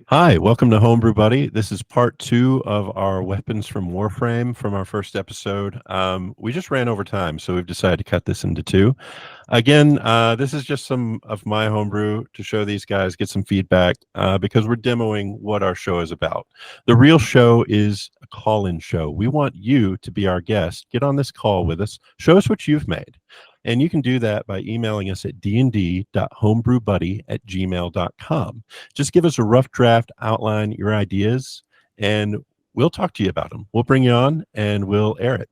Hi, welcome to Homebrew Buddy. This is part 2 of our weapons from Warframe from our first episode. We just ran over time, so we've decided to cut this into 2. Again, this is just some of my homebrew to show these guys, get some feedback, because we're demoing what our show is about. The real show is a call-in show. We want you to be our guest. Get on this call with us. Show us what you've made. And you can do that by emailing us at dnd.homebrewbuddy@gmail.com. Just give us a rough draft, outline your ideas, and we'll talk to you about them. We'll bring you on and we'll air it.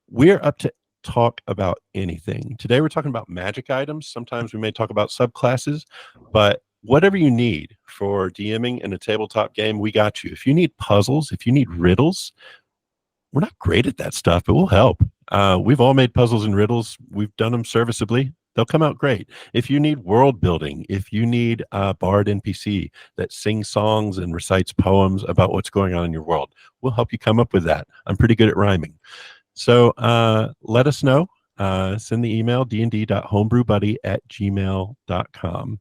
We're up to talk about anything. Today we're talking about magic items. Sometimes we may talk about subclasses, but whatever you need for DMing in a tabletop game, we got you. If you need puzzles, if you need riddles, we're not great at that stuff, but we'll help. We've all made puzzles and riddles. We've done them serviceably. They'll come out great. If you need world building, if you need a bard NPC that sings songs and recites poems about what's going on in your world, we'll help you come up with that. I'm pretty good at rhyming. So let us know. Send the email, dnd.homebrewbuddy@gmail.com.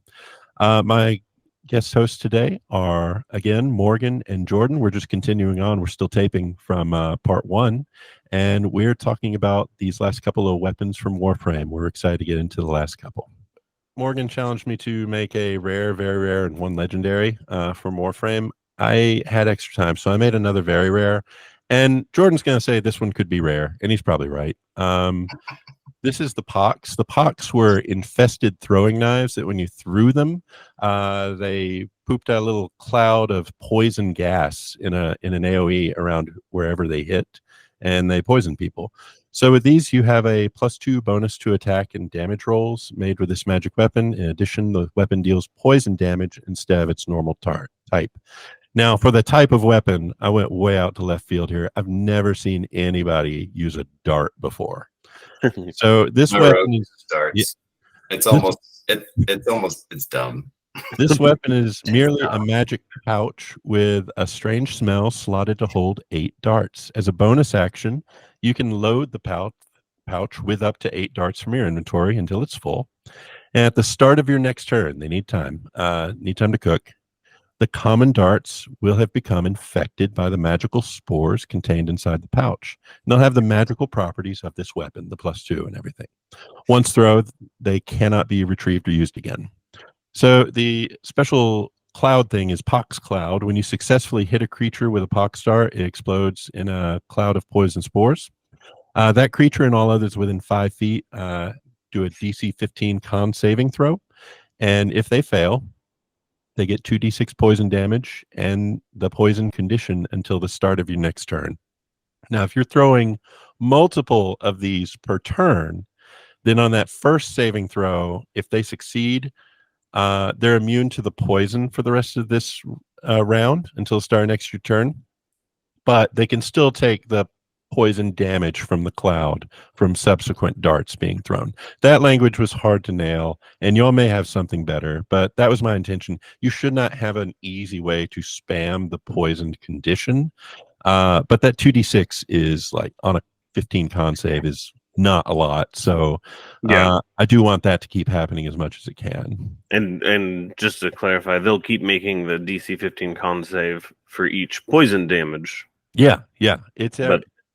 My guest hosts today are, again, Morgan and Jordan. We're just continuing on. We're still taping from part 1. And we're talking about these last couple of weapons from Warframe. We're excited to get into the last couple. Morgan challenged me to make a rare, very rare, and 1 legendary from Warframe. I had extra time, so I made another very rare. And Jordan's going to say this one could be rare, and he's probably right. This is the pox. The pox were infested throwing knives that when you threw them, they pooped out a little cloud of poison gas in an AoE around wherever they hit, and they poison people. So with these, you have a +2 bonus to attack and damage rolls made with this magic weapon. In addition, the weapon deals poison damage instead of its normal type. Now, for the type of weapon, I went way out to left field here. I've never seen anybody use a dart before. So this weapon is starts. It's almost it's dumb. This weapon is merely a magic pouch with a strange smell slotted to hold 8 darts. As a bonus action, you can load the pouch with up to 8 darts from your inventory until it's full. And at the start of your next turn, they need time to cook. The common darts will have become infected by the magical spores contained inside the pouch. And they'll have the magical properties of this weapon, the +2 and everything. Once thrown, they cannot be retrieved or used again. So the special cloud thing is Pox Cloud. When you successfully hit a creature with a Pox dart, it explodes in a cloud of poison spores. That creature and all others within 5 feet do a DC 15 con saving throw. And if they fail, they get 2d6 poison damage and the poison condition until the start of your next turn. Now, if you're throwing multiple of these per turn, then on that first saving throw, if they succeed, they're immune to the poison for the rest of this round until the start of next turn. But they can still take the poison damage from the cloud from subsequent darts being thrown. That language was hard to nail, and y'all may have something better, but that was my intention. You should not have an easy way to spam the poisoned condition, but that 2d6 is like on a 15 con save is not a lot, so I do want that to keep happening as much as it can. And just to clarify, they'll keep making the DC 15 con save for each poison damage. Yeah. It's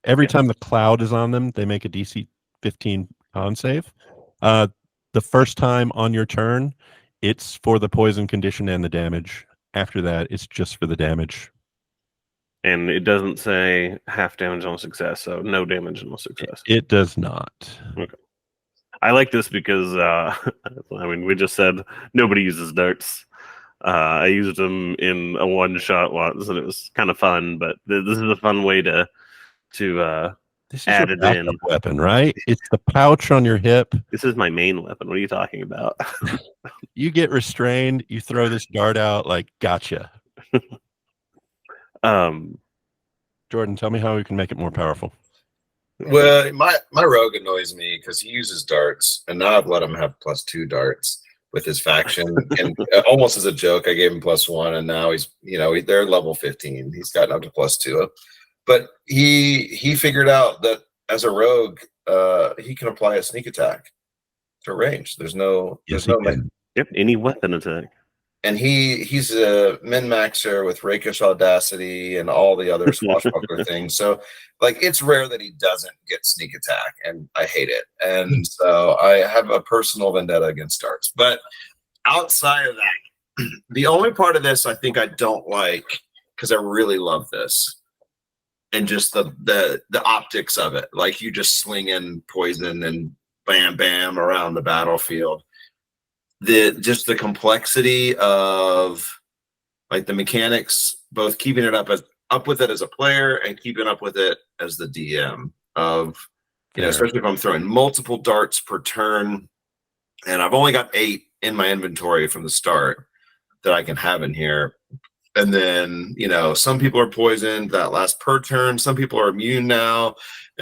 every time the cloud is on them, they make a DC 15 con save. The first time on your turn, it's for the poison condition and the damage. After that, it's just for the damage. And it doesn't say half damage on a success, so no damage on a success. It does not. Okay. I like this because, we just said nobody uses darts. I used them in a one-shot once, and it was kind of fun, but this is a fun way to this is add your it in. Weapon, right? It's the pouch on your hip. This is my main weapon. What are you talking about? You get restrained, you throw this dart out, like, gotcha. Jordan, tell me how we can make it more powerful. Well, my rogue annoys me because he uses darts, and now I've let him have +2 darts with his faction, and almost as a joke, I gave him +1, and now he's they're level 15. He's gotten up to +2, but he figured out that as a rogue, he can apply a sneak attack to range. There's no Yep, any weapon attack. and he's a min maxer with rakish audacity and all the other swashbuckler things. So like it's rare that he doesn't get sneak attack, and I hate it. And so I have a personal vendetta against darts. But outside of that, the only part of this I think I don't like, because I really love this, and just the optics of it, like you just sling in poison and bam bam around the battlefield. Just the complexity of like the mechanics, both keeping it up with it as a player and keeping up with it as the DM of, you know, especially if I'm throwing multiple darts per turn, and I've only got 8 in my inventory from the start that I can have in here. And then, you know, some people are poisoned that last per turn. Some people are immune now,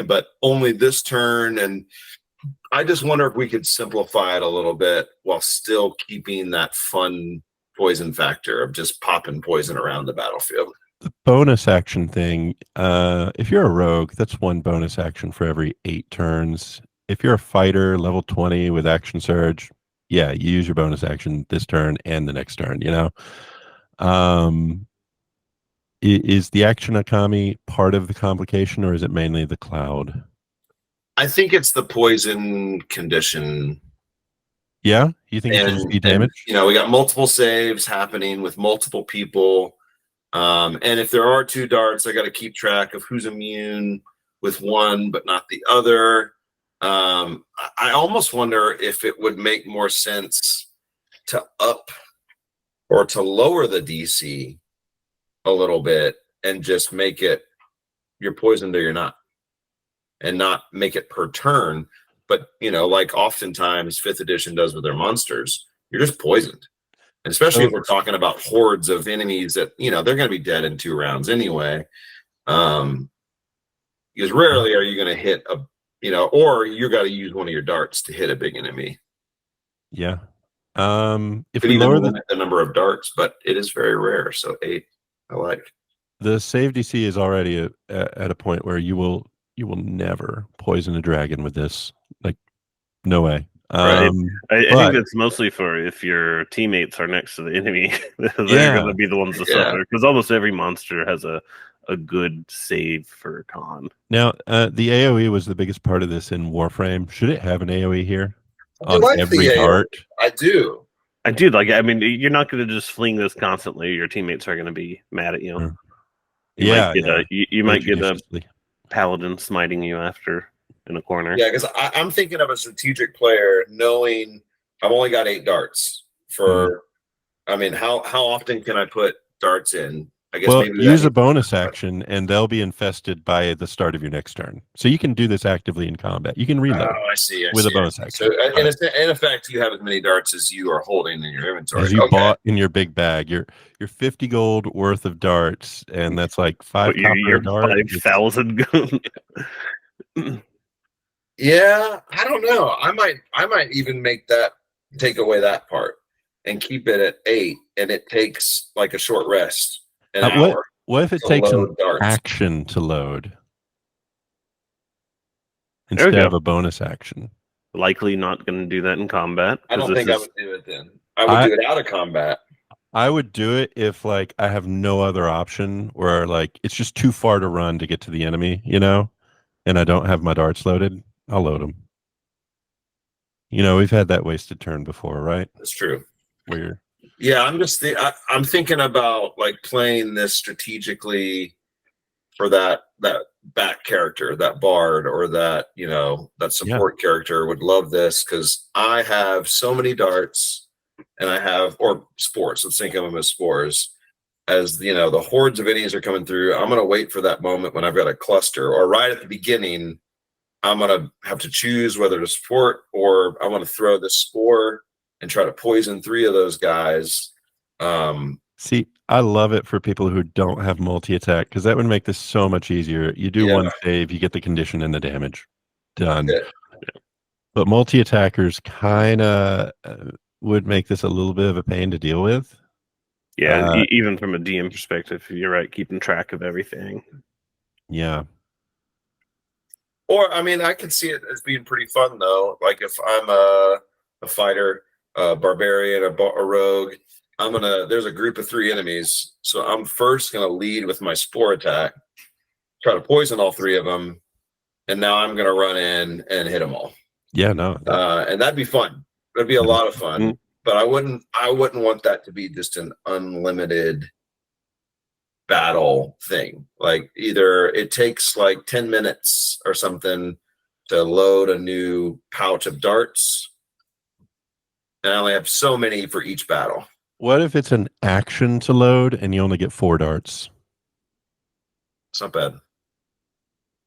but only this turn. And I just wonder if we could simplify it a little bit while still keeping that fun poison factor of just popping poison around the battlefield. The bonus action thing, if you're a rogue, that's 1 bonus action for every 8 turns. If you're a fighter, level 20 with action surge, yeah, you use your bonus action this turn and the next turn, you know? Is the action Akami part of the complication, or is it mainly the cloud? I think it's the poison condition. Yeah, you think it should just be damage? You know, we got multiple saves happening with multiple people, and if there are 2 darts, I got to keep track of who's immune with one but not the other. I almost wonder if it would make more sense to up or to lower the DC a little bit and just make it you're poisoned or you're not, and not make it per turn. But, you know, like oftentimes 5th edition does with their monsters, you're just poisoned. And especially if we're talking about hordes of enemies that, you know, they're going to be dead in 2 rounds anyway. Because rarely are you going to hit a, you know, or you got to use one of your darts to hit a big enemy. Yeah. If we we lower the number of darts, but it is very rare. So 8, I like. The save DC is already at a point where you will never poison a dragon with this. Like, no way. Right. I think that's mostly for if your teammates are next to the enemy. They're going to be the ones to suffer, because almost every monster has a good save for con. Now, the AoE was the biggest part of this in Warframe. Should it have an AoE here on every dart? I do. Like, I mean, you're not going to just fling this constantly. Your teammates are going to be mad at you. You might get a paladin smiting you after in a corner. Yeah, because I'm thinking of a strategic player knowing I've only got 8 darts for. I mean, how often can I put darts in? I guess maybe use a bonus action, and they'll be infested by the start of your next turn. So you can do this actively in combat. You can reload. Oh, I see. With a bonus action. So in effect, you have as many darts as you are holding in your inventory. As you bought in your big bag. You're 50 gold worth of darts, and that's like 5 copper darts. 5,000 gold. Yeah, I don't know. I might even take away that part and keep it at 8, and it takes like a short rest. What if it takes an action to load instead of a bonus action? Likely not going to do that in combat. I don't think I would do it then. I would do it out of combat. I would do it if like I have no other option, where like it's just too far to run to get to the enemy, you know, and I don't have my darts loaded. I'll load them. You know, we've had that wasted turn before, right? That's true. Where yeah, I'm thinking about like playing this strategically for that back character, that bard, or that, you know, that support character would love this, because I have so many darts, and I have, or spores. Let's think of them as spores. As you know, the hordes of enemies are coming through. I'm gonna wait for that moment when I've got a cluster, or right at the beginning, I'm gonna have to choose whether to support or I want to throw the spore and try to poison 3 of those guys. See, I love it for people who don't have multi-attack, because that would make this so much easier. You do one save, you get the condition and the damage. Done. Yeah. But multi-attackers kind of would make this a little bit of a pain to deal with. Yeah, even from a DM perspective, you're right, keeping track of everything. Yeah. Or, I mean, I can see it as being pretty fun, though. Like if I'm a fighter, a barbarian, a rogue, there's a group of 3 enemies, so I'm first gonna lead with my spore attack, try to poison all 3 of them, and now I'm gonna run in and hit them all. Yeah, no, and that'd be fun. It'd be a lot of fun, Mhm. but I wouldn't want that to be just an unlimited battle thing. Like either it takes like 10 minutes or something to load a new pouch of darts, and I only have so many for each battle. What if it's an action to load and you only get 4 darts? It's not bad.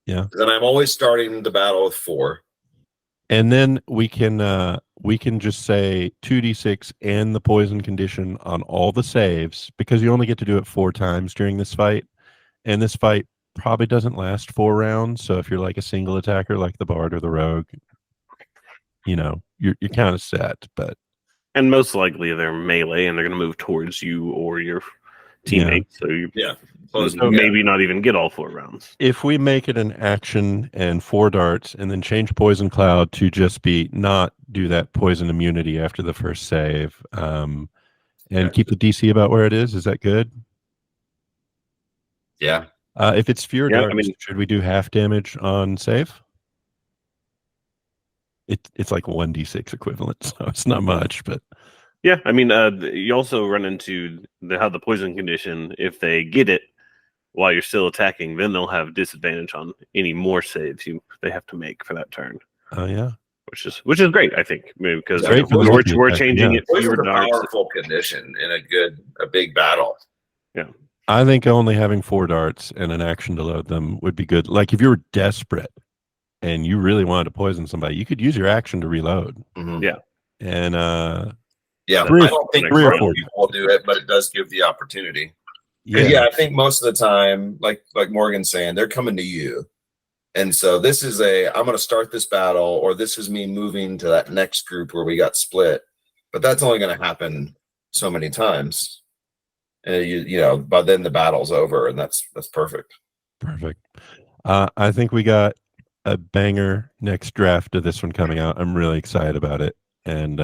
Yeah. Then I'm always starting the battle with 4. And then we can just say 2d6 and the poison condition on all the saves, because you only get to do it 4 times during this fight. And this fight probably doesn't last 4 rounds. So if you're like a single attacker like the Bard or the Rogue, you know, you're kind of set. But And most likely they're melee and they're going to move towards you or your teammate. So you maybe not even get all 4 rounds. if we make it an action and 4 darts and then change Poison Cloud to just be not do that poison immunity after the first save, and keep the DC about where it is that good? Yeah. If it's fewer darts, I mean, should we do half damage on save? It's like 1d6 equivalent, so it's not much, but yeah, I mean, you also run into how the poison condition, if they get it while you're still attacking, then they'll have disadvantage on any more saves they have to make for that turn. Oh yeah, which is great, I think, because great for the we're multi-attack, changing it Poison's fewer a darts. powerful condition in a big battle. Yeah, I think only having 4 darts and an action to load them would be good. Like if you were desperate and you really wanted to poison somebody, you could use your action to reload. Mm-hmm. Yeah. And yeah, three I don't think three or most four. people will do it, but it does give the opportunity. yeah, Yeah, I think most of the time, like Morgan's saying, they're coming to you. And so this is I'm going to start this battle, or this is me moving to that next group where we got split. But that's only going to happen so many times. And you know, by then the battle's over, and that's perfect. Perfect. I think we got a banger next draft of this one coming out. I'm really excited about it, and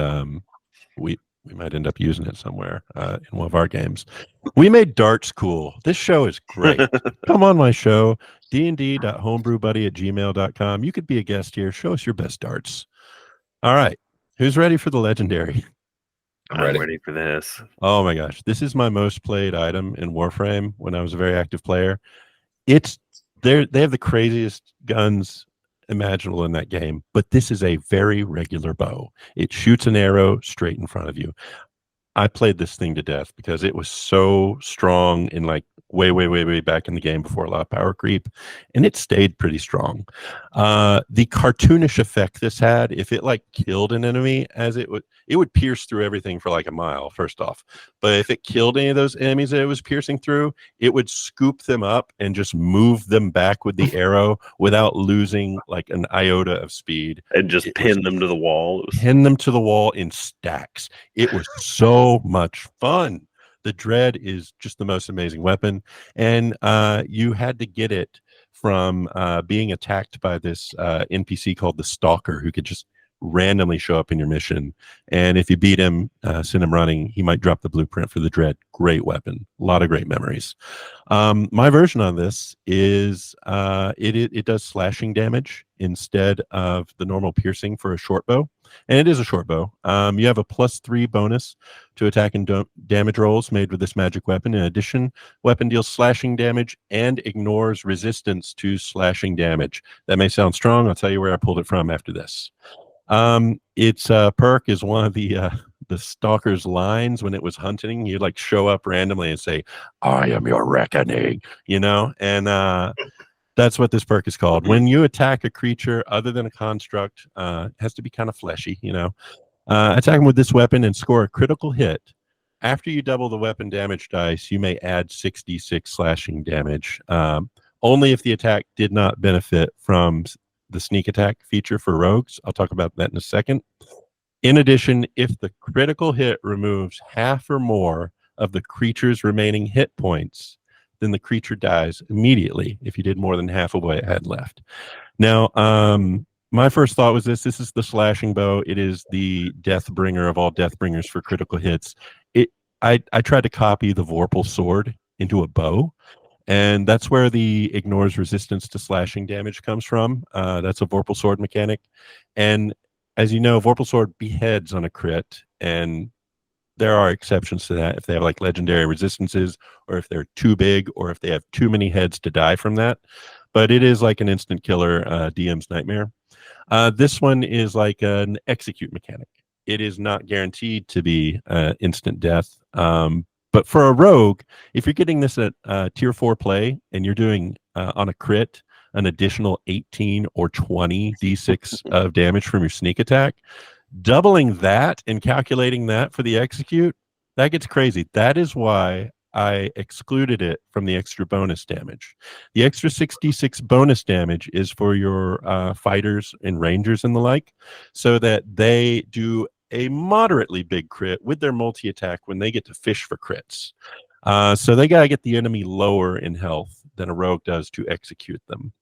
we might end up using it somewhere in one of our games. We made darts cool. This show is great. Come on my show, dnd.homebrewbuddy@gmail.com. You could be a guest here. Show us your best darts. All right. Who's ready for the legendary? I'm ready for this. Oh my gosh. This is my most played item in Warframe when I was a very active player. They have the craziest guns imaginable in that game, but this is a very regular bow. It shoots an arrow straight in front of you. I played this thing to death because it was so strong in like way back in the game before a lot of power creep, and it stayed pretty strong. The cartoonish effect this had, if it like killed an enemy, as it would pierce through everything for like a mile, first off. But if it killed any of those enemies that it was piercing through, it would scoop them up and just move them back with the arrow without losing like an iota of speed. And just pin them to the wall. Pin them to the wall in stacks. It was so much fun. The Dread is just the most amazing weapon, and you had to get it from being attacked by this NPC called the Stalker, who could just randomly show up in your mission, and if you beat him, send him running, he might drop the blueprint for the Dread. Great weapon, a lot of great memories. My version on this is it does slashing damage instead of the normal piercing for a short bow, and it is a short bow. You have a +3 bonus to attack and damage rolls made with this magic weapon. In addition, weapon deals slashing damage and ignores resistance to slashing damage. That may sound strong. I'll tell you where I pulled it from after this. Its perk is one of the Stalker's lines when it was hunting. He'd like show up randomly and say, "I am your reckoning," you know, and that's what this perk is called. When you attack a creature other than a construct, it has to be kind of fleshy, you know. Attack them with this weapon and score a critical hit. After you double the weapon damage dice, you may add 6d6 slashing damage. Only if the attack did not benefit from the sneak attack feature for rogues. I'll talk about that in a second. In addition, if the critical hit removes half or more of the creature's remaining hit points, then the creature dies immediately if you did more than half of what it had left. Now, my first thought was this is the slashing bow. It is the death bringer of all death bringers for critical hits. I tried to copy the Vorpal sword into a bow, and that's where the ignores resistance to slashing damage comes from. That's a Vorpal sword mechanic, and as you know, Vorpal sword beheads on a crit, and there are exceptions to that if they have like legendary resistances, or if they're too big, or if they have too many heads to die from that. But it is like an instant killer, DM's nightmare. This one is like an execute mechanic. It is not guaranteed to be instant death. But for a rogue, if you're getting this at tier 4 play and you're doing on a crit an additional 18 or 20 d6 of damage from your sneak attack, doubling that and calculating that for the execute, that gets crazy. That is why I excluded it from the extra bonus damage. The extra 66 bonus damage is for your fighters and rangers and the like, so that they do a moderately big crit with their multi-attack when they get to fish for crits. So they got to get the enemy lower in health than a rogue does to execute them.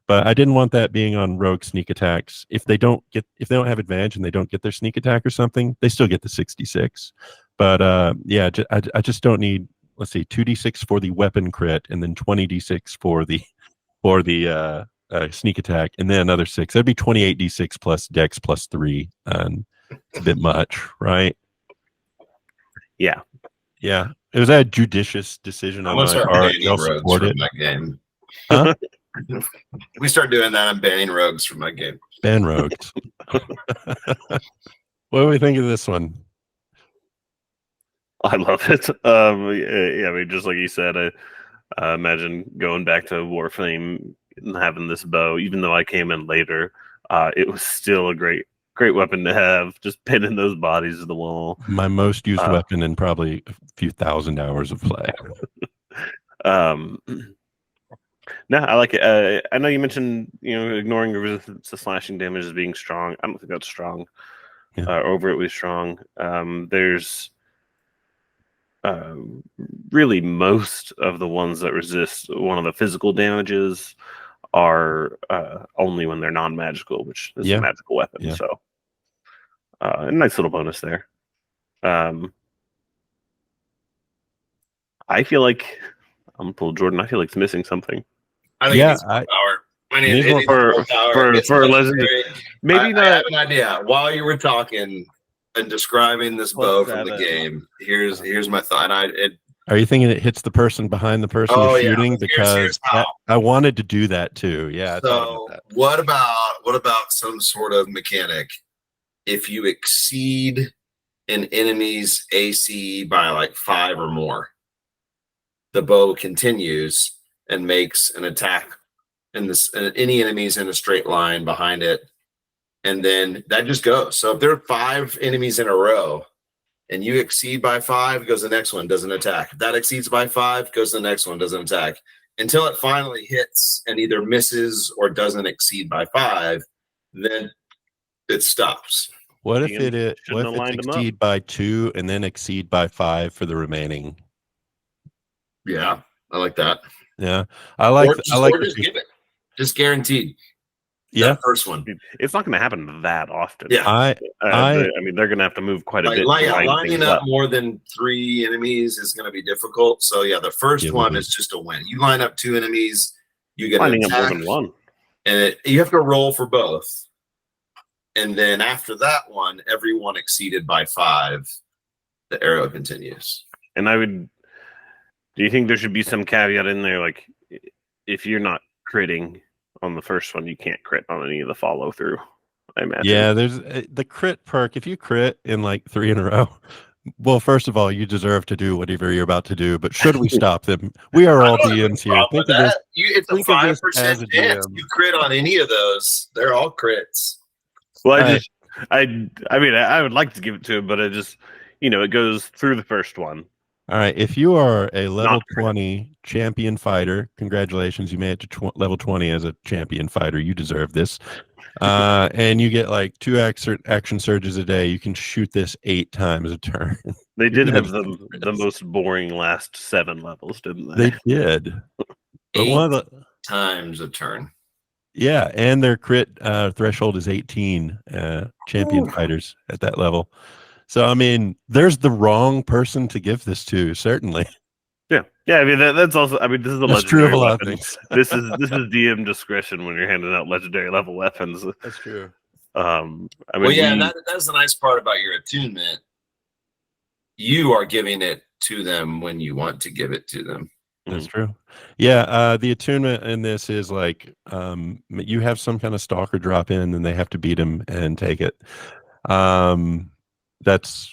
But I didn't want that being on rogue sneak attacks. If they don't have advantage and they don't get their sneak attack or something, they still get the 66. But yeah, I just don't need, let's see, 2d6 for the weapon crit and then 20d6 for the sneak attack, and then another 6. That'd be 28d6 plus dex plus 3. And it's a bit much, right? Yeah. Yeah. It was a judicious decision on my part. Y'all support it. My game. Huh? We start doing that. I'm banning rogues from my game. Ban rogues. What do we think of this one? I love it. Yeah, I mean, just like you said, I imagine going back to Warframe and having this bow, even though I came in later, it was still a great weapon to have, just pinning those bodies to the wall. My most used weapon in probably a few thousand hours of play. No, I like it. I know you mentioned, ignoring resistance to slashing damage as being strong. I don't think that's strong. Yeah. Overtly strong. There's really most of the ones that resist one of the physical damages are only when they're non-magical, which is a magical weapon. Yeah. So a nice little bonus there. I feel like I'm pulled Jordan. I feel like it's missing something. I think it's power. I mean, for legendary. Maybe not. I have an idea. While you were talking and describing this bow from the game, here's my thought. Are you thinking it hits the person behind the person you're shooting? Because I wanted to do that too. Yeah. So what about some sort of mechanic? If you exceed an enemy's AC by like 5 or more, the bow continues and makes an attack in any enemies in a straight line behind it, and then that just goes. So if there are 5 enemies in a row and you exceed by 5, goes the next one, doesn't attack. If that exceeds by 5, goes the next one, doesn't attack, until it finally hits and either misses or doesn't exceed by 5, then it stops. What if it's exceed by 2 and then exceed by 5 for the remaining? Yeah, I like that. Yeah, I like just give it, just guaranteed. Yeah, that first one. It's not going to happen that often. Yeah, I mean, they're going to have to move quite a bit. Lining up more than 3 enemies is going to be difficult. So yeah, the first one is just a win. You line up 2 enemies, you get lining up more than one, and you have to roll for both. And then after that one, everyone exceeded by 5, the arrow continues. And do you think there should be some caveat in there, like if you're not critting on the first one, you can't crit on any of the follow through? I imagine. Yeah, there's the crit perk. If you crit in like 3 in a row, well, first of all, you deserve to do whatever you're about to do. But should we stop them? We are all DMs here. Think of this. It's a 5% chance. You crit on any of those, they're all crits. Well, I mean, I would like to give it to him, but it just, it goes through the first one. All right. If you are a level 20 champion fighter, congratulations. You made it to level 20 as a champion fighter. You deserve this. And you get like 2 action surges a day. You can shoot this 8 times a turn. They did have the most boring last 7 levels, didn't they? They did. But 8 times a turn. Yeah, and their crit threshold is 18 champion fighters at that level. So I mean, there's the wrong person to give this to, certainly. Yeah. I mean, that's also. I mean, this is a That's true of legendary a lot of weapon. things. This is DM discretion when you're handing out legendary level weapons. That's true. I mean, Well, yeah, that's the nice part about your attunement. You are giving it to them when you want to give it to them. That's true. Yeah, the attunement in this is like you have some kind of stalker drop in, and they have to beat him and take it. That's,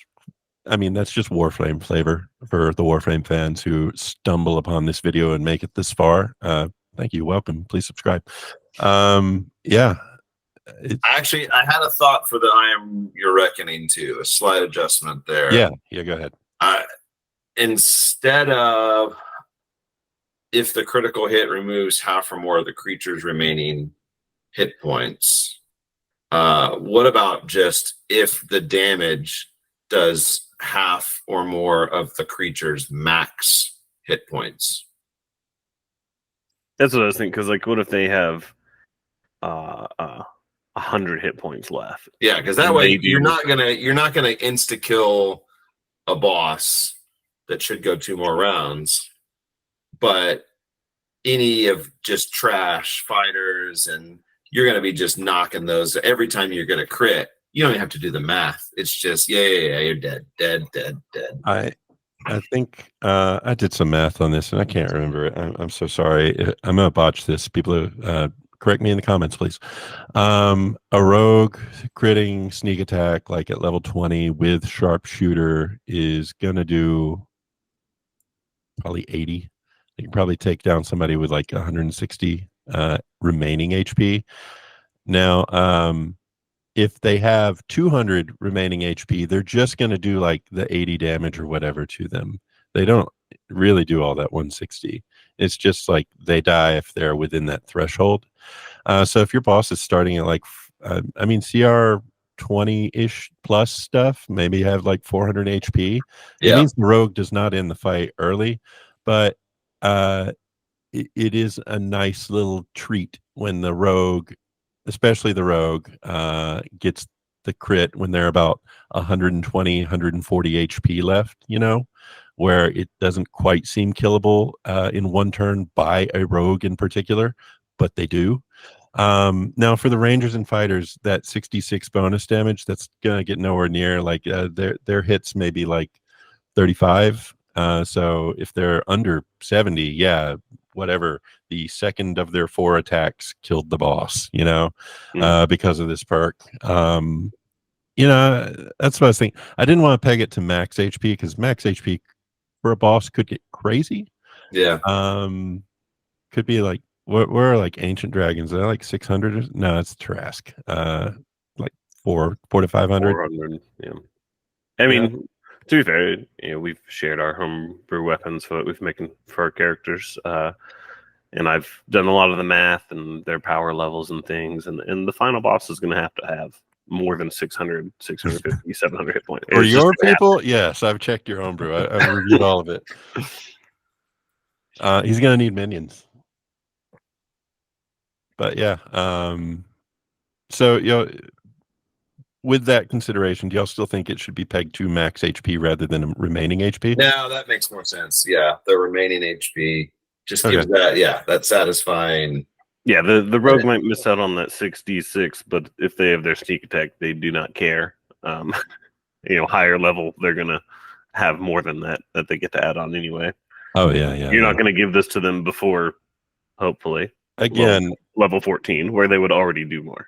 I mean, that's just Warframe flavor for the Warframe fans who stumble upon this video and make it this far. Thank you. Welcome. Please subscribe. Yeah. Actually, I had a thought for the I Am Your Reckoning too. A slight adjustment there. Yeah. Go ahead. Instead of if the critical hit removes half or more of the creature's remaining hit points, what about just if the damage does half or more of the creature's max hit points? That's what I was thinking. Because, like, what if they have 100 hit points left? Yeah, because that way you're not gonna insta kill a boss that should go 2 more rounds, but any of just trash fighters, and you're gonna be just knocking those every time you're gonna crit. You don't even have to do the math. It's just you're dead. I think I did some math on this and I can't remember it. I'm so sorry. I'm gonna botch this. People, correct me in the comments, please. A rogue critting sneak attack like at level 20 with sharpshooter is gonna do probably 80. You can probably take down somebody with like 160 remaining HP. Now, if they have 200 remaining HP, they're just going to do like the 80 damage or whatever to them. They don't really do all that 160. It's just like they die if they're within that threshold. So if your boss is starting at like, I mean, CR 20-ish plus stuff, maybe have like 400 HP. It means the rogue does not end the fight early, but it is a nice little treat when the rogue, especially the rogue, gets the crit when they're about 120, 140 HP left, where it doesn't quite seem killable in one turn by a rogue in particular, but they do. Now for the rangers and fighters, that 66 bonus damage, that's gonna get nowhere near like their hits maybe like 35. So if they're under 70, yeah, whatever, the second of their 4 attacks killed the boss, because of this perk. That's what I was thinking. I didn't want to peg it to max HP because max HP for a boss could get crazy. Yeah. Could be like, we're like ancient dragons. They're like 600. No, it's Trask. Like 4 to 500. 400, yeah. I mean, to be fair, we've shared our homebrew weapons for what we've making for our characters, and I've done a lot of the math and their power levels and things, and the final boss is going to have more than 600, 650, 700 hit points. For your people, yes, I've checked your homebrew. I've reviewed all of it. He's going to need minions. But yeah, so with that consideration, do y'all still think it should be pegged to max HP rather than remaining HP? No, that makes more sense. Yeah, the remaining HP just gives that. Yeah, that's satisfying. Yeah, the rogue might miss out on that 66, but if they have their sneak attack, they do not care. Higher level, they're gonna have more than that they get to add on anyway. Oh yeah. You're not gonna give this to them before, hopefully. Again, level 14, where they would already do more.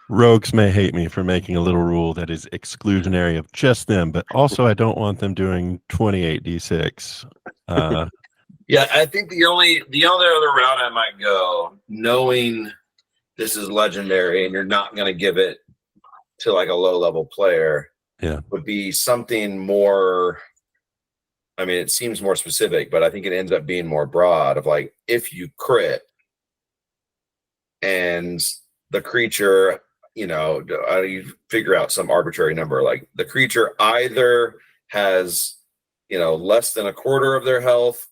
Rogues may hate me for making a little rule that is exclusionary of just them, but also I don't want them doing 28d6. Yeah, I think the only other route I might go, knowing this is legendary and you're not going to give it to like a low level player, would be something more. I mean, it seems more specific, but I think it ends up being more broad. Of like, if you crit and the creature, you figure out some arbitrary number, like the creature either has, less than a quarter of their health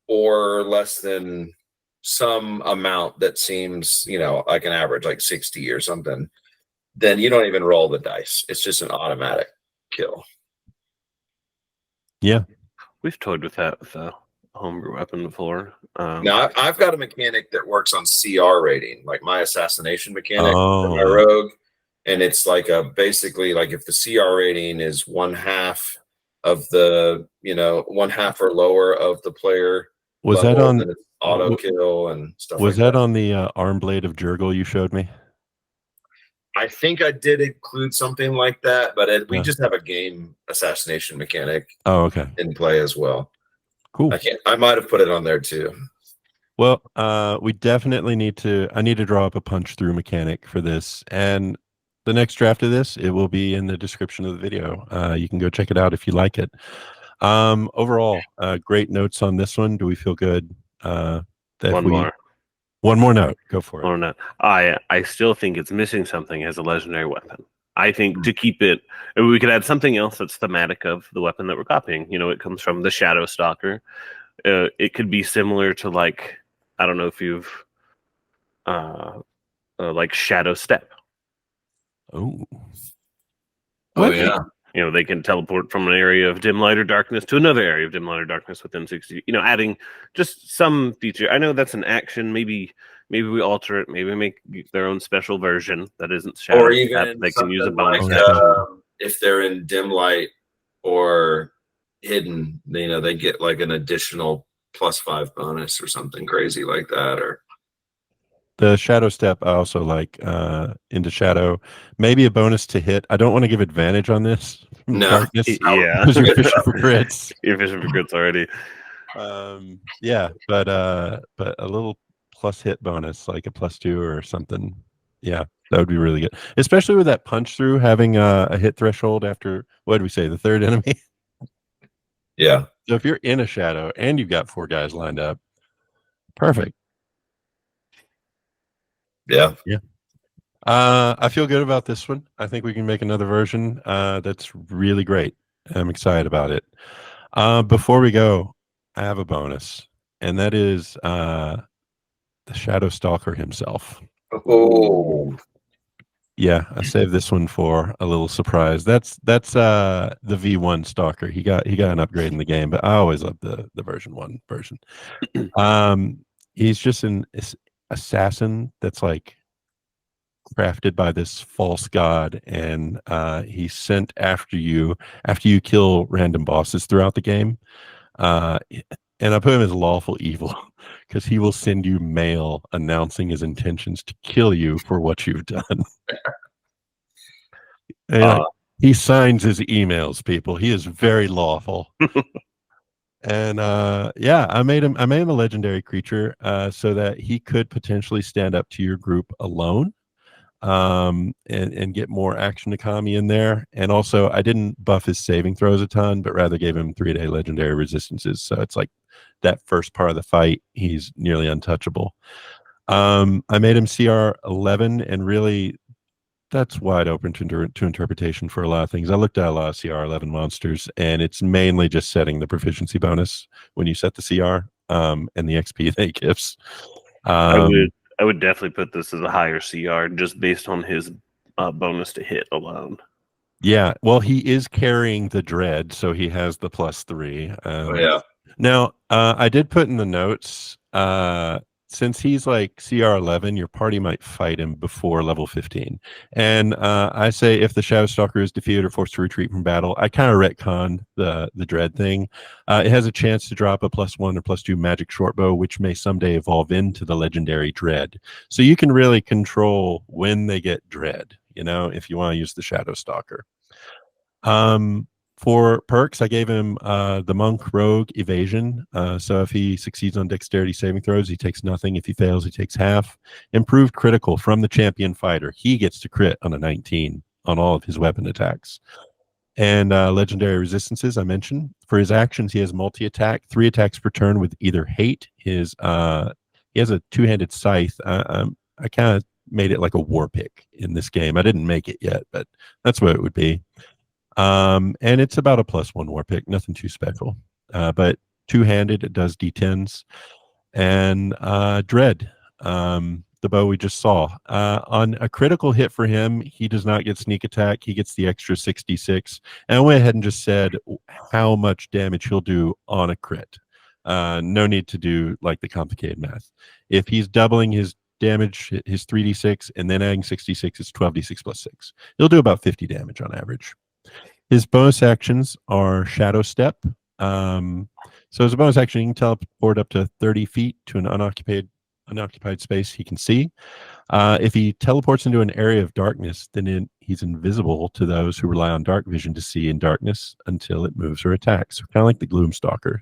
or less than some amount that seems, like an average, like 60 or something, then you don't even roll the dice. It's just an automatic kill. Yeah. We've toyed with that with a homebrew weapon before. Now I've got a mechanic that works on CR rating, like my assassination mechanic for Oh, my rogue, and it's like basically like if the CR rating is 1/2 of the 1/2 or lower of the player was level, that on? then it's auto kill and stuff Was like that that. on the arm blade of Jurgle you showed me? I think I did include something like that, but we Yeah. just have a game assassination mechanic Oh, okay. in play as well. Cool. I might have put it on there too. Well, we definitely need to. I need to draw up a punch through mechanic for this, and the next draft of this, it will be in the description of the video. You can go check it out if you like it. Overall, great notes on this one. Do we feel good? One more note. Go for it. Or not. I still think it's missing something as a legendary weapon. I think to keep it, we could add something else that's thematic of the weapon that we're copying. It comes from the Shadow Stalker. It could be similar to like, I don't know if you've like Shadow Step. Oh. Oh yeah. They can teleport from an area of dim light or darkness to another area of dim light or darkness within 60. Adding just some feature. I know that's an action. Maybe we alter it. Maybe make their own special version that isn't Shadow. Or even they can use a bonus. bonus. If they're in dim light or hidden, they get like an additional +5 bonus or something crazy like that. Or the Shadow Step, I also like into Shadow. Maybe a bonus to hit. I don't want to give advantage on this. No. Darkness. Yeah. Because you're fishing for crits. You're fishing for crits already. Yeah, but a little plus hit bonus, like a +2 or something. Yeah, that would be really good. Especially with that punch through, having a hit threshold after, what did we say, the third enemy? Yeah. So if you're in a Shadow and you've got 4 guys lined up, perfect. Yeah. Yeah. I feel good about this one. I think we can make another version that's really great. I'm excited about it. Before we go, I have a bonus, and that is the Shadow Stalker himself. Oh. Yeah, I saved this one for a little surprise. That's the V1 Stalker. He got an upgrade in the game, but I always love the version 1 version. He's just an assassin that's like crafted by this false god, and he's sent after you kill random bosses throughout the game. And I put him as lawful evil because he will send you mail announcing his intentions to kill you for what you've done. And he signs his emails, people. He is very lawful. And yeah, I made him a legendary creature so that he could potentially stand up to your group alone. And get more action economy in there. And also, I didn't buff his saving throws a ton, but rather gave him 3-day legendary resistances. So it's like that first part of the fight, he's nearly untouchable. I made him CR 11, and really, that's wide open to interpretation for a lot of things. I looked at a lot of CR 11 monsters, and it's mainly just setting the proficiency bonus when you set the CR and the XP that he gives. I would definitely put this as a higher CR just based on his bonus to hit alone. Yeah, well, he is carrying the dread, so he has the +3. Yeah. Now, I did put in the notes, since he's like CR 11, your party might fight him before level 15. And I say if the Shadow Stalker is defeated or forced to retreat from battle, I kind of retcon the dread thing. It has a chance to drop a +1 or +2 magic shortbow, which may someday evolve into the legendary dread. So you can really control when they get dread, if you want to use the Shadow Stalker. For perks, I gave him the Monk Rogue Evasion. So if he succeeds on dexterity saving throws, he takes nothing. If he fails, he takes half. Improved critical from the champion fighter. He gets to crit on a 19 on all of his weapon attacks. And legendary resistances, I mentioned. For his actions, he has multi-attack, 3 attacks per turn with either hate. He has a 2-handed scythe. I kind of made it like a war pick in this game. I didn't make it yet, but that's what it would be. And it's about a +1 war pick, nothing too special. But 2-handed, it does D10s. And dread. the bow we just saw. On a critical hit for him, he does not get sneak attack. He gets the extra 66. And I went ahead and just said how much damage he'll do on a crit. No need to do like the complicated math. If he's doubling his damage, his 3d6, and then adding 66, it's 12d6 plus 6. He'll do about 50 damage on average. His bonus actions are Shadow Step. So as a bonus action, he can teleport up to 30 feet to an unoccupied space he can see. If he teleports into an area of darkness, then he's invisible to those who rely on dark vision to see in darkness until it moves or attacks. So kind of like the Gloomstalker.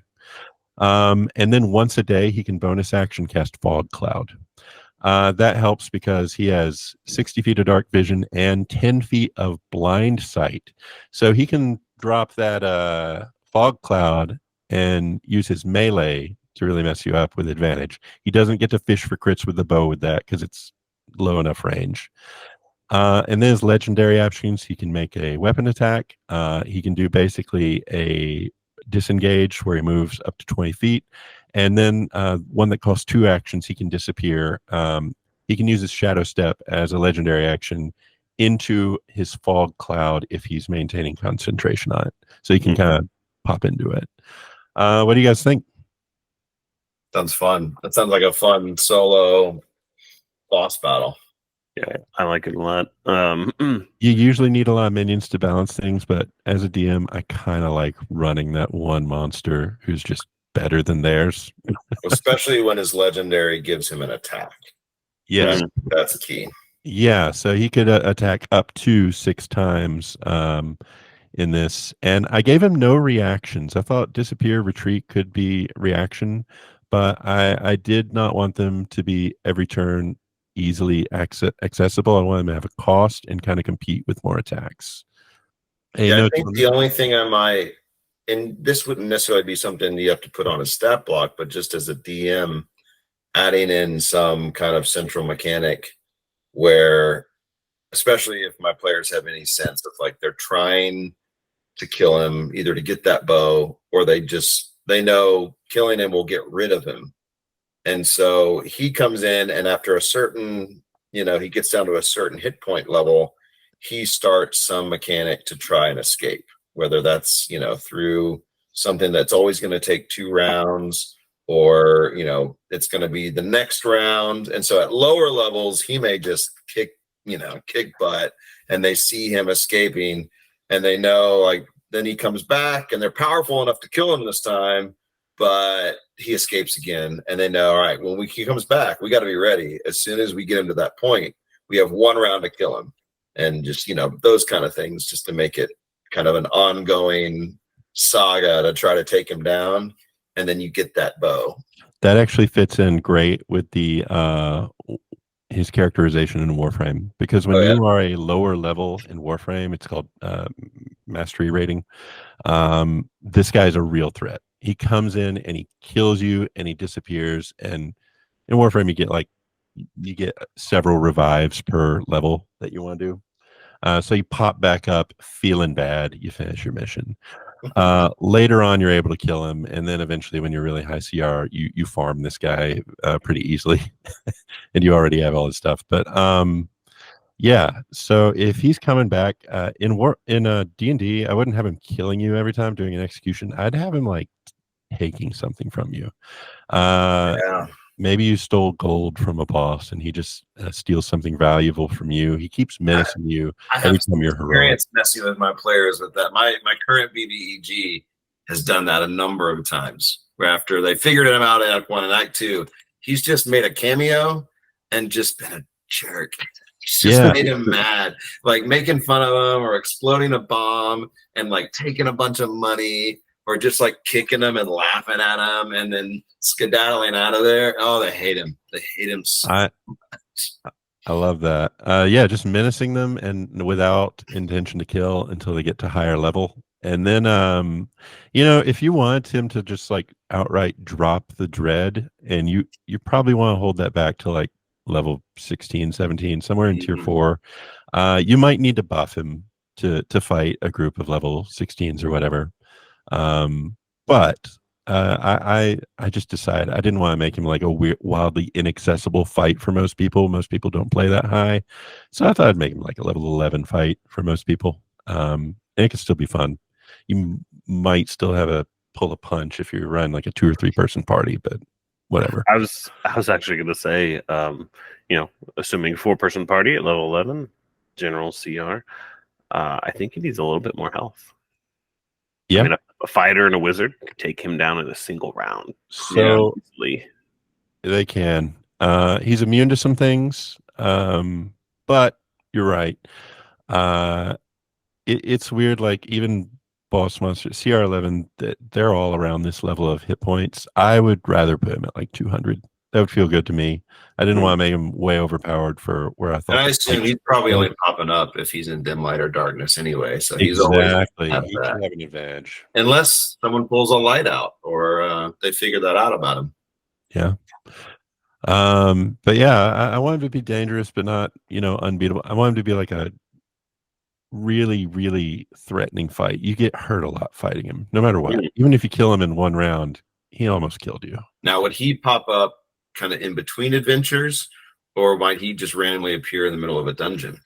And then once a day, he can bonus action cast Fog Cloud. That helps because he has 60 feet of dark vision and 10 feet of blind sight. So he can drop that Fog Cloud and use his melee to really mess you up with advantage. He doesn't get to fish for crits with the bow with that because it's low enough range. And then his legendary actions, he can make a weapon attack. He can do basically a disengage where he moves up to 20 feet. And then one that costs 2 actions, he can disappear. He can use his Shadow Step as a legendary action into his Fog Cloud if he's maintaining concentration on it. So he can kind of pop into it. What do you guys think? Sounds fun. That sounds like a fun solo boss battle. Yeah, I like it a lot. You usually need a lot of minions to balance things, but as a DM, I kind of like running that one monster who's just better than theirs. Especially when his legendary gives him an attack. Yeah, that's key. Yeah, so he could attack up to 6 times in this. And I gave him no reactions. I thought disappear, retreat could be reaction, but I did not want them to be every turn easily accessible. I want them to have a cost and kind of compete with more attacks. I think the only thing I might, and this wouldn't necessarily be something you have to put on a stat block, but just as a DM, adding in some kind of central mechanic where, especially if my players have any sense of like they're trying to kill him either to get that bow or they know killing him will get rid of him. And so he comes in and after a certain, he gets down to a certain hit point level, he starts some mechanic to try and escape, whether that's, through something that's always going to take 2 rounds or, it's going to be the next round. And so at lower levels, he may just kick butt and they see him escaping and they know like, then he comes back and they're powerful enough to kill him this time, but he escapes again. And they know, all right, when he comes back, we got to be ready. As soon as we get him to that point, we have 1 round to kill him. And just, those kind of things just to make it kind of an ongoing saga to try to take him down. And then you get that bow. That actually fits in great with the his characterization in Warframe, because when you are a lower level in Warframe, it's called mastery rating. This guy's a real threat. He comes in and he kills you and he disappears. And in Warframe, you get several revives per level that you want to do. So you pop back up feeling bad, you finish your mission. Later on, you're able to kill him, and then eventually, when you're really high CR, you farm this guy pretty easily, and you already have all his stuff. But yeah, so if he's coming back in D&D, I wouldn't have him killing you every time doing an execution. I'd have him like taking something from you. Maybe you stole gold from a boss and he just steals something valuable from you. He keeps menacing you every time you're heroic. Messing with my players with that. My current BBEG has done that a number of times. Where after they figured him out in Act 1 and Act 2, he's just made a cameo and just been a jerk. He's just made him mad, like making fun of him or exploding a bomb and like taking a bunch of money. Or just like kicking them and laughing at him and then skedaddling out of there. Oh, they hate him. They hate him so much. I love that. Yeah, just menacing them and without intention to kill until they get to higher level. And then, if you want him to just like outright drop the dread, and you probably want to hold that back to like level 16, 17, somewhere in tier 4. You might need to buff him to fight a group of level 16s or whatever. But I just decided I didn't want to make him like a weird, wildly inaccessible fight for most people. Most people don't play that high, so I thought I'd make him like a level 11 fight for most people. And it could still be fun. You might still have a pull a punch if you run like a 2 or 3 person party, but whatever. I was actually going to say, assuming 4-person party at level 11, general CR, I think he needs a little bit more health. Yeah. I mean, a fighter and a wizard could take him down in a single round. So easily. they can. He's immune to some things, but you're right. It's weird. Like even boss monsters, CR11, they're all around this level of hit points. I would rather put him at like 200. That would feel good to me. I didn't want to make him way overpowered for where I thought. And I assume he's probably only popping up if he's in dim light or darkness anyway. So he's exactly always he can have an advantage unless someone pulls a light out or they figure that out about him. Yeah. But yeah, I want him to be dangerous, but not unbeatable. I want him to be like a really, really threatening fight. You get hurt a lot fighting him, no matter what. Even if you kill him in one round, he almost killed you. Now, would he pop up kind of in between adventures, or might he just randomly appear in the middle of a dungeon?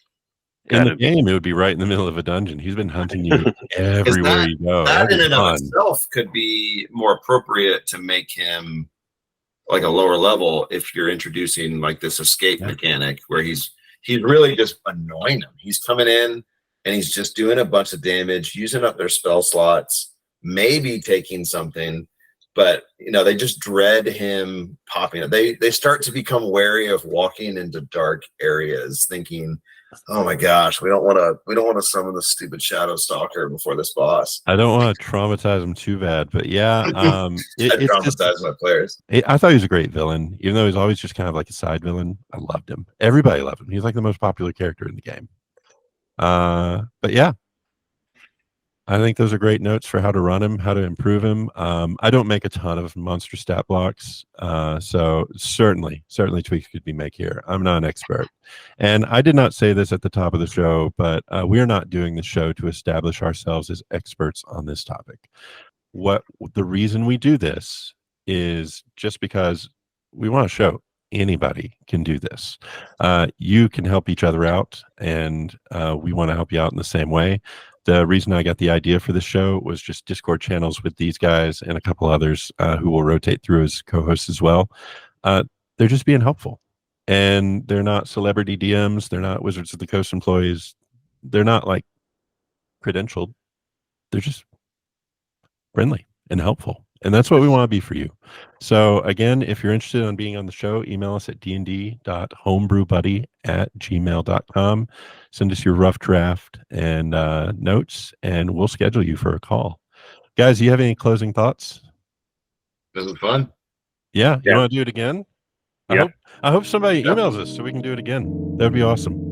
In the game, it would be right in the middle of a dungeon. He's been hunting you everywhere you go. That in and of itself could be more appropriate to make him like a lower level if you're introducing like this escape mechanic where he's really just annoying them. He's coming in and he's just doing a bunch of damage, using up their spell slots, maybe taking something, but they just dread him popping up. They start to become wary of walking into dark areas, thinking, "Oh my gosh, we don't want to summon the stupid Shadow Stalker before this boss." I don't want to traumatize him too bad, but yeah, it's traumatize my players. I thought he was a great villain, even though he's always just kind of like a side villain. I loved him. Everybody loved him. He's like the most popular character in the game. But yeah, I think those are great notes for how to run him, how to improve him. I don't make a ton of monster stat blocks, so certainly tweaks could be made here. I'm not an expert, and I did not say this at the top of the show, but we are not doing the show to establish ourselves as experts on this topic. The reason we do this is just because we want to show anybody can do this. You can help each other out, and we want to help you out in the same way. The reason I got the idea for this show was just Discord channels with these guys and a couple others who will rotate through as co-hosts as well. They're just being helpful, and they're not celebrity DMs. They're not Wizards of the Coast employees. They're not like credentialed. They're just friendly and helpful, and that's what we want to be for you. So again, if you're interested in being on the show, email us at dnd.homebrewbuddy@gmail.com. Send us your rough draft and notes, and we'll schedule you for a call. Guys, do you have any closing thoughts? This is fun. Yeah. You want to do it again? Yeah. I hope somebody emails us so we can do it again. That would be awesome.